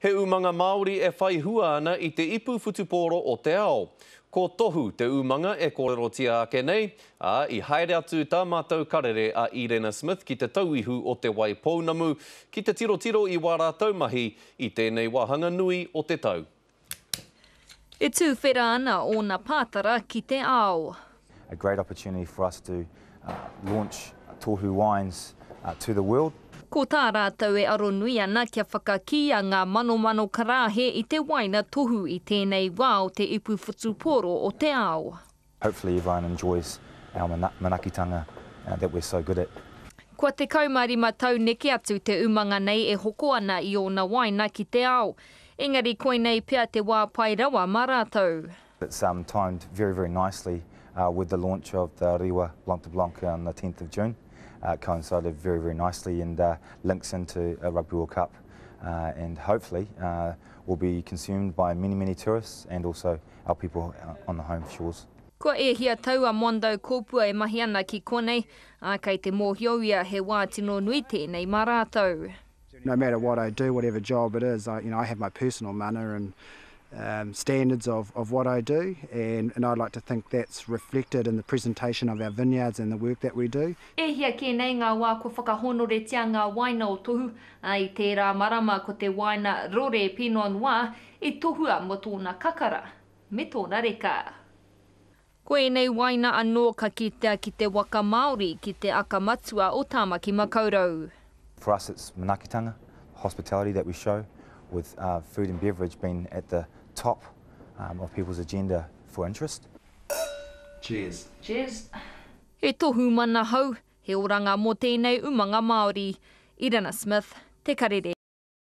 He umanga Māori e whai hua ana I te ipu whutupōro o te ao. Ko tohu te umanga e kōrerotia ake nei, I haere atu tā mātou karere a Irena Smith ki te tauihu o te Waipounamu, ki te tirotiro I wā taumahi I tēnei wahanga nui o te tau. E tū whera ana o na pātara ki te ao. A great opportunity for us to launch tohu wines to the world. Ko tā rātou e aro nui ana kia whakaki a ngā mano karāhe I te waina tohu I tēnei wā o te ipu whutupōro o te ao. Hopefully everyone enjoys our manakitanga that we're so good at. Kua te kaumarima tau neke atu te umanga nei e hoko ana I ona waina ki te ao. Engari koe nei pia te wā pai rawa mā rātou. It's timed very, very nicely with the launch of the Rewa Blanc de Blanc on the 10th of June. Coincided very, very nicely and links into a Rugby World Cup and hopefully will be consumed by many, many tourists and also our people on the home shores. Ko e hia tau a Mondo kōpua e mahi ana ki konei, kei te mōhio ia he wā tino nui tēnei mā rātou. No matter what I do, whatever job it is, I have my personal mana and standards of what I do, and I'd like to think that's reflected in the presentation of our vineyards and the work that we do. E hia ke nei ngā wā ko whakahonoretia ngā waina o tohu, I te rā marama ko te waina Rore Pinot Noir, I tohua mo tōna kakara, me tōna reka. Ko e nei waina anō ka kitea ki te waka Māori ki te akamatua o Tāmaki Makaurau. For us it's manakitanga, hospitality that we show, with food and beverage being at the top of people's agenda for interest. Cheers. Cheers. He tohu mana hau, he oranga mō tēnei umanga Māori, Irena Smith, Te Karere.